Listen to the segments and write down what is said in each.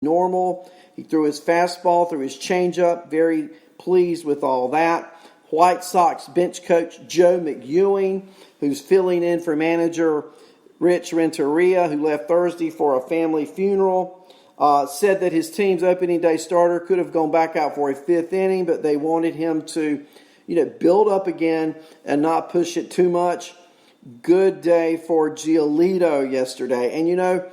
normal. He threw his fastball, threw his changeup. Very pleased with all that. White Sox bench coach Joe McEwing, who's filling in for manager Rich Renteria, who left Thursday for a family funeral, said that his team's opening day starter could have gone back out for a fifth inning, but they wanted him to, build up again and not push it too much. Good day for Giolito yesterday. And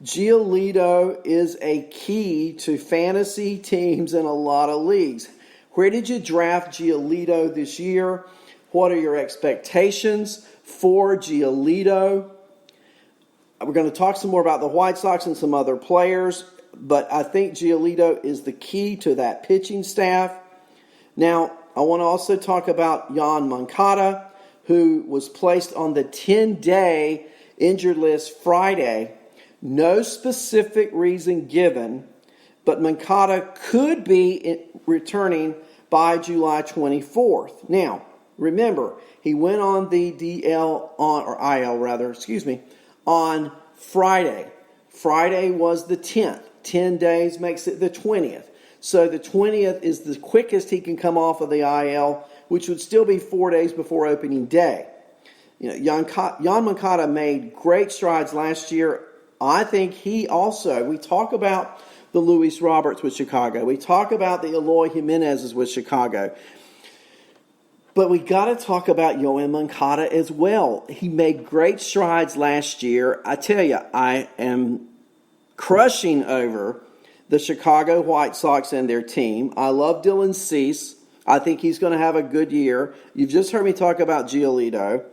Giolito is a key to fantasy teams in a lot of leagues. Where did you draft Giolito this year? What are your expectations for Giolito? We're going to talk some more about the White Sox and some other players, but I think Giolito is the key to that pitching staff. Now, I want to also talk about Yoan Moncada, who was placed on the 10-day injured list Friday. No specific reason given, but Moncada could be returning by July 24th. Now, remember, he went on the IL on Friday. Friday was the 10th. 10 days makes it the 20th. So the 20th is the quickest he can come off of the IL, which would still be 4 days before opening day. Yoan Moncada made great strides last year. I think we talk about the Luis Roberts with Chicago. We talk about the Eloy Jimenez's with Chicago. But we got to talk about Yoan Moncada as well. He made great strides last year. I tell you, I am crushing over the Chicago White Sox and their team. I love Dylan Cease. I think he's going to have a good year. You've just heard me talk about Giolito.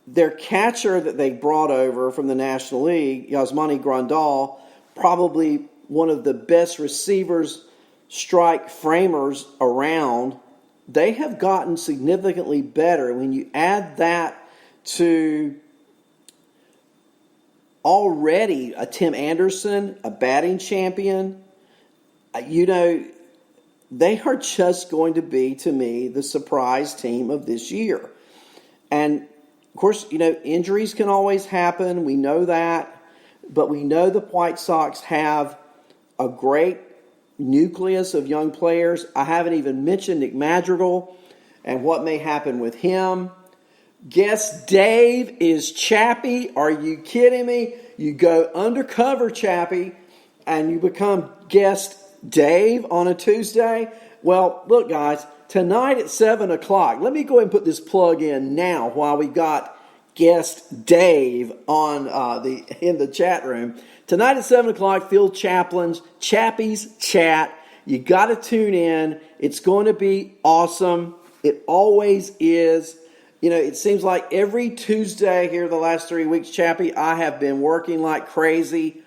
Their catcher that they brought over from the National League, Yasmani Grandal, probably one of the best receivers, strike framers around. They have gotten significantly better. When you add that to already a Tim Anderson, a batting champion, they are just going to be, to me, the surprise team of this year. And, of course, injuries can always happen. We know that. But we know the White Sox have a great nucleus of young players. I haven't even mentioned Nick Madrigal and what may happen with him. Guest Dave is Chappie. Are you kidding me? You go undercover Chappie and you become guest Dave on a Tuesday. Well, look, guys, tonight at 7 o'clock, let me go ahead and put this plug in now while we got guest Dave on in the chat room. Tonight at 7 o'clock, Phil Chappie's Chat. You got to tune in. It's going to be awesome. It always is. It seems like every Tuesday here the last 3 weeks, Chappie, I have been working like crazy.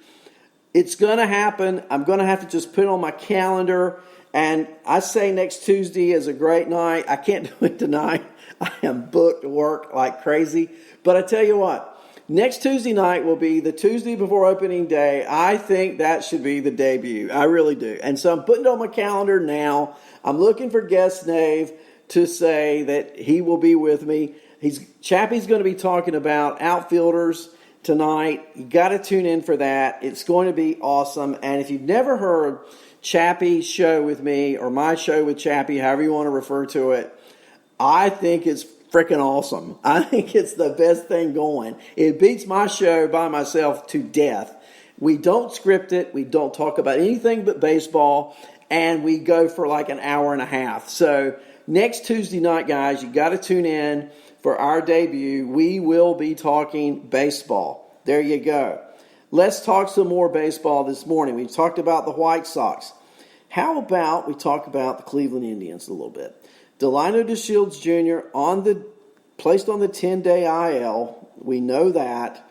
It's going to happen. I'm going to have to just put it on my calendar. And I say next Tuesday is a great night. I can't do it tonight. I am booked to work like crazy. But I tell you what, next Tuesday night will be the Tuesday before opening day. I think that should be the debut. I really do. And so I'm putting it on my calendar now. I'm looking for guest Dave to say that he will be with me. Chappie's going to be talking about outfielders tonight. You got to tune in for that. It's going to be awesome. And if you've never heard Chappie's show with me or my show with Chappie, however you want to refer to it, I think it's freaking awesome. I think it's the best thing going. It beats my show by myself to death. We don't script it. We don't talk about anything but baseball. And we go for like an hour and a half. So next Tuesday night, guys, you got to tune in for our debut. We will be talking baseball. There you go. Let's talk some more baseball this morning. We've talked about the White Sox. How about we talk about the Cleveland Indians a little bit? Delino DeShields Jr. placed on the 10-day IL. We know that.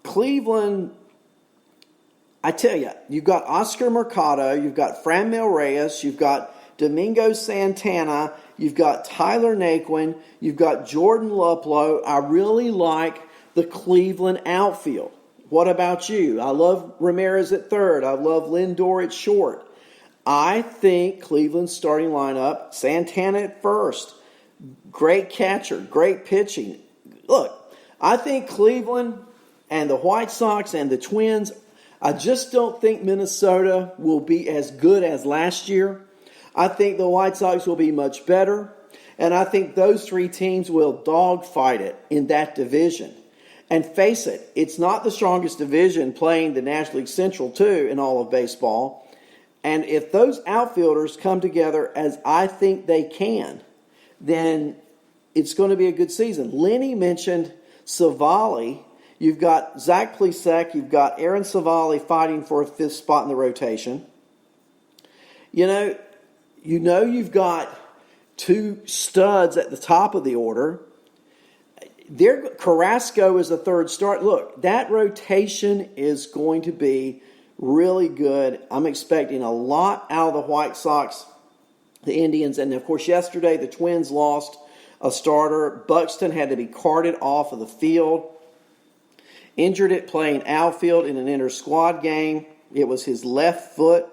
Cleveland, I tell you, you've got Oscar Mercado, you've got Franmil Reyes, you've got Domingo Santana, you've got Tyler Naquin, you've got Jordan Luplow. I really like the Cleveland outfield. What about you? I love Ramirez at third. I love Lindor at short. I think Cleveland's starting lineup, Santana at first, great catcher, great pitching. Look, I think Cleveland and the White Sox and the Twins, I just don't think Minnesota will be as good as last year. I think the White Sox will be much better. And I think those three teams will dogfight it in that division. And face it, it's not the strongest division playing the National League Central too in all of baseball. And if those outfielders come together as I think they can, then it's going to be a good season. Lenny mentioned Savali. You've got Zach Plesac. You've got Aaron Savali fighting for a fifth spot in the rotation. You know you've got two studs at the top of the order. Carrasco is the third start. Look, that rotation is going to be really good. I'm expecting a lot out of the White Sox, the Indians, and of course yesterday the Twins lost a starter. Buxton had to be carted off of the field. Injured it playing outfield in an inter-squad game. It was his left foot.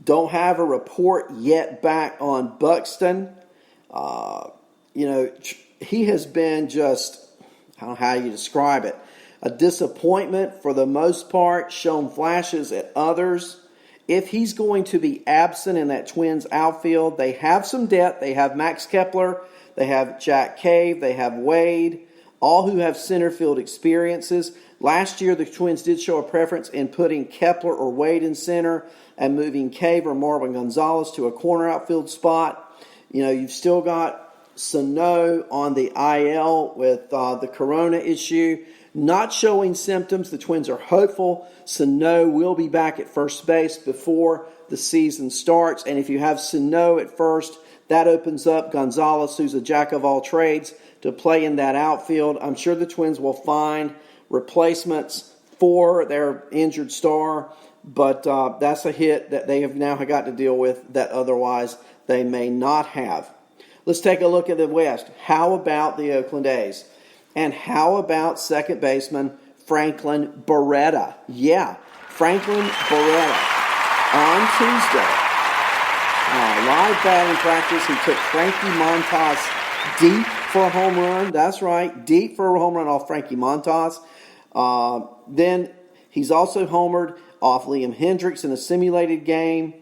Don't have a report yet back on Buxton. He has been just, I don't know how you describe it, a disappointment for the most part, shown flashes at others. If he's going to be absent in that Twins outfield, they have some depth. They have Max Kepler, they have Jack Cave, they have Wade, all who have center field experiences. Last year, the Twins did show a preference in putting Kepler or Wade in center and moving Cave or Marvin Gonzalez to a corner outfield spot. You've still got Sano on the IL with the corona issue, not showing symptoms. The Twins are hopeful Sano will be back at first base before the season starts. And if you have Sano at first, that opens up Gonzalez, who's a jack of all trades, to play in that outfield. I'm sure the Twins will find replacements for their injured star, but that's a hit that they have now got to deal with that otherwise they may not have. Let's take a look at the West. How about the Oakland A's? And how about second baseman Franklin Barrera? Yeah, Franklin Barrera. On Tuesday, live batting practice, he took Frankie Montas deep for a home run. That's right, deep for a home run off Frankie Montas. Then he's also homered off Liam Hendricks in a simulated game.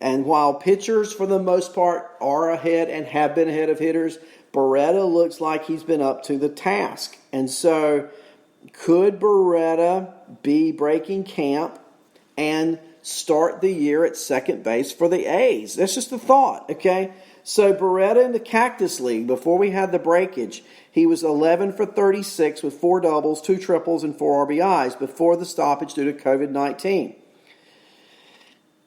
And while pitchers, for the most part, are ahead and have been ahead of hitters, Barrera looks like he's been up to the task. And so, could Barrera be breaking camp and start the year at second base for the A's? That's just a thought, okay? So, Barrera in the Cactus League, before we had the breakage, he was 11 for 36 with 4 doubles, 2 triples, and 4 RBIs before the stoppage due to COVID-19.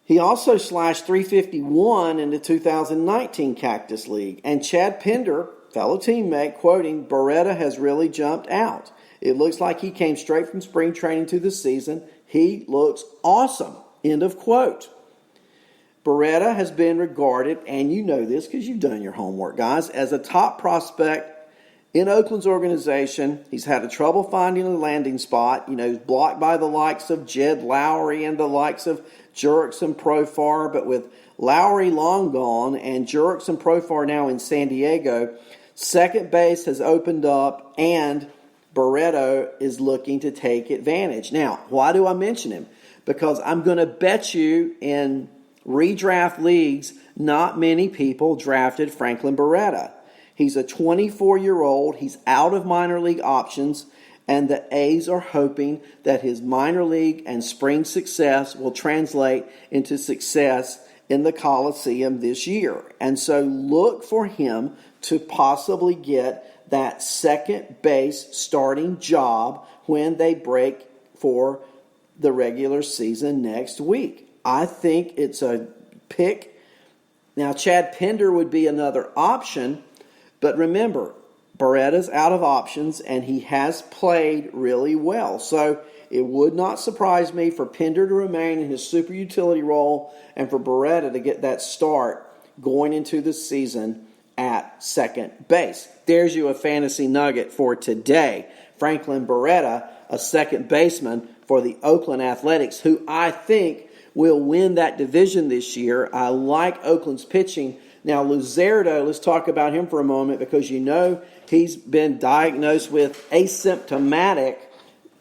He also slashed .351 in the 2019 Cactus League. And Chad Pinder, fellow teammate, quoting, Barrera has really jumped out. It looks like he came straight from spring training to the season. He looks awesome. End of quote. Barrera has been regarded, and you know this because you've done your homework, guys, as a top prospect in Oakland's organization. He's had trouble finding a landing spot. He's blocked by the likes of Jed Lowry and the likes of Jurickson and Profar, but with Lowry long gone and Jurickson and Profar now in San Diego, second base has opened up and Barrera is looking to take advantage. Now, why do I mention him? Because I'm going to bet you in redraft leagues, not many people drafted Franklin Barrera. He's a 24-year-old. He's out of minor league options. And the A's are hoping that his minor league and spring success will translate into success in the Coliseum this year. And so look for him to possibly get that second base starting job when they break for the regular season next week. I think it's a pick. Now, Chad Pinder would be another option, but remember, Barrera's out of options, and he has played really well. So it would not surprise me for Pinder to remain in his super utility role and for Barrera to get that start going into the season at second base. There's you a fantasy nugget for today. Franklin Barrera, a second baseman for the Oakland Athletics, who I think will win that division this year. I like Oakland's pitching. Now, Luzardo, let's talk about him for a moment because he's been diagnosed with asymptomatic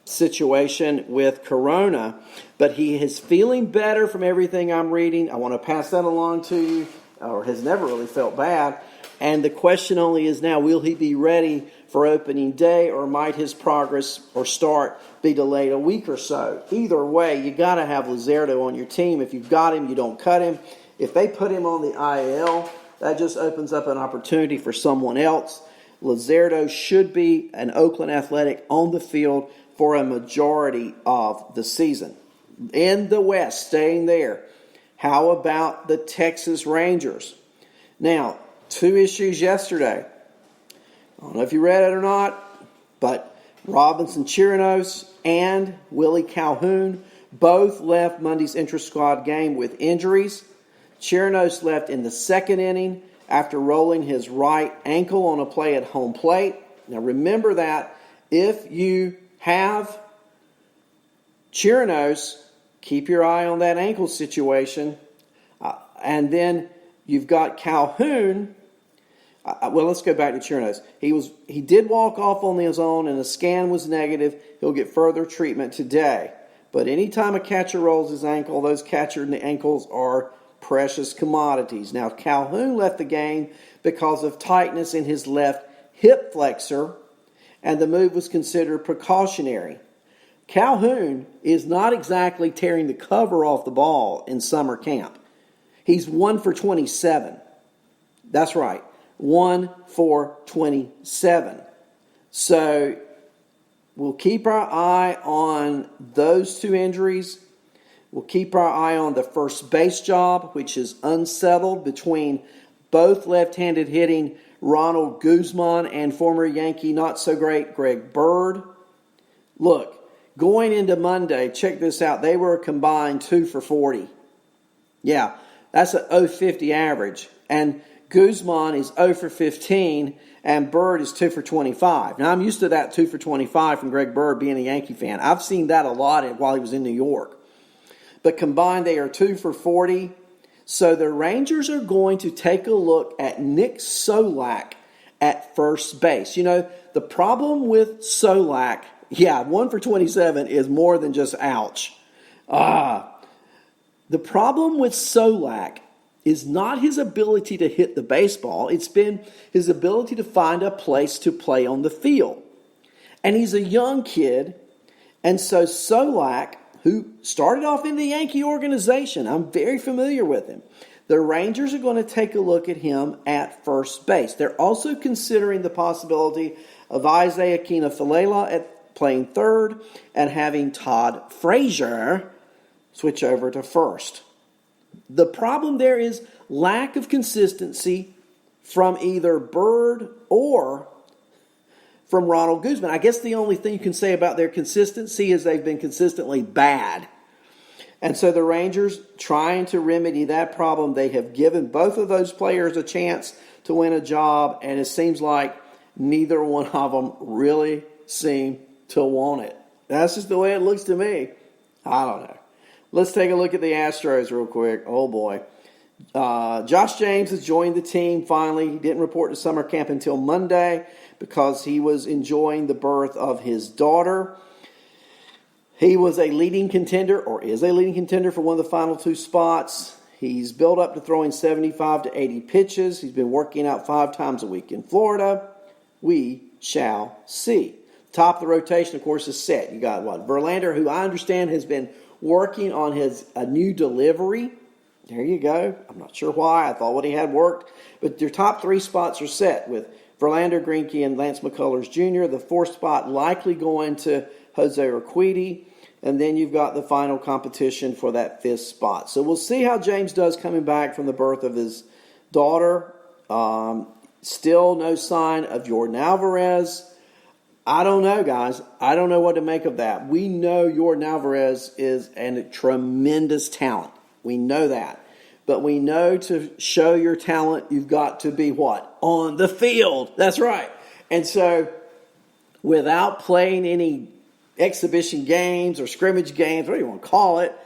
situation with corona, but he is feeling better from everything I'm reading. I want to pass that along to you, or has never really felt bad. And the question only is now, will he be ready for opening day, or might his progress or start be delayed a week or so? Either way, you got to have Luzardo on your team. If you've got him, you don't cut him. If they put him on the IL, that just opens up an opportunity for someone else. Luzardo should be an Oakland Athletic on the field for a majority of the season. In the West, staying there, how about the Texas Rangers? Now, 2 issues yesterday. I don't know if you read it or not, but Robinson Chirinos and Willie Calhoun both left Monday's intra-squad game with injuries. Chirinos left in the 2nd inning after rolling his right ankle on a play at home plate. Now remember that if you have Chirinos, keep your eye on that ankle situation. And then you've got Calhoun. Well, let's go back to Chirinos. He did walk off on his own, and the scan was negative. He'll get further treatment today. But anytime a catcher rolls his ankle, those catcher ankles are precious commodities. Now, Calhoun left the game because of tightness in his left hip flexor, and the move was considered precautionary. Calhoun is not exactly tearing the cover off the ball in summer camp. He's 1 for 27. That's right, 1 for 27. So we'll keep our eye on those 2 injuries. We'll keep our eye on the first base job, which is unsettled between both left-handed hitting Ronald Guzman and former Yankee not-so-great Greg Bird. Look, going into Monday, check this out. They were a combined 2 for 40. Yeah, that's an 0.50 average. And Guzman is 0 for 15, and Bird is 2 for 25. Now, I'm used to that 2 for 25 from Greg Bird being a Yankee fan. I've seen that a lot while he was in New York. But combined, they are 2 for 40. So the Rangers are going to take a look at Nick Solak at first base. You know, the problem with Solak, 1 for 27 is more than just ouch. The problem with Solak is not his ability to hit the baseball. It's been his ability to find a place to play on the field. And he's a young kid. And so Solak, who started off in the Yankee organization, I'm very familiar with him. The Rangers are going to take a look at him at first base. They're also considering the possibility of Isaiah Kina-Falefa at playing third and having Todd Frazier switch over to first. The problem there is lack of consistency from either Bird or from Ronald Guzman. I guess the only thing you can say about their consistency is they've been consistently bad. And so the Rangers, trying to remedy that problem, they have given both of those players a chance to win a job, and it seems like neither one of them really seem to want it. That's just the way it looks to me. I don't know. Let's take a look at the Astros real quick. Oh, boy. Josh James has joined the team finally. He didn't report to summer camp until Monday because he was enjoying the birth of his daughter. He was a leading contender, or is a leading contender, for one of the final 2 spots. He's built up to throwing 75 to 80 pitches. He's been working out 5 times a week in Florida. We shall see. Top of the rotation, of course, is set. You got what? Verlander, who I understand has been working on a new delivery. There you go. I'm not sure why. I thought what he had worked. But your top 3 spots are set with Verlander, Greinke, and Lance McCullers Jr. The 4th spot likely going to Jose Urquidy. And then you've got the final competition for that 5th spot. So we'll see how James does coming back from the birth of his daughter. Still no sign of Yordan Alvarez. I don't know, guys. I don't know what to make of that. We know Yordan Alvarez is a tremendous talent. We know that. But we know to show your talent, you've got to be what? On the field. That's right. And so without playing any exhibition games or scrimmage games, whatever you want to call it,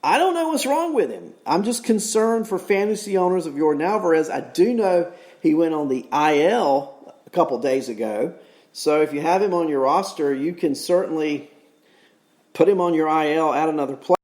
I don't know what's wrong with him. I'm just concerned for fantasy owners of Yordan Alvarez. I do know he went on the IL a couple days ago. So if you have him on your roster, you can certainly put him on your IL, add another player.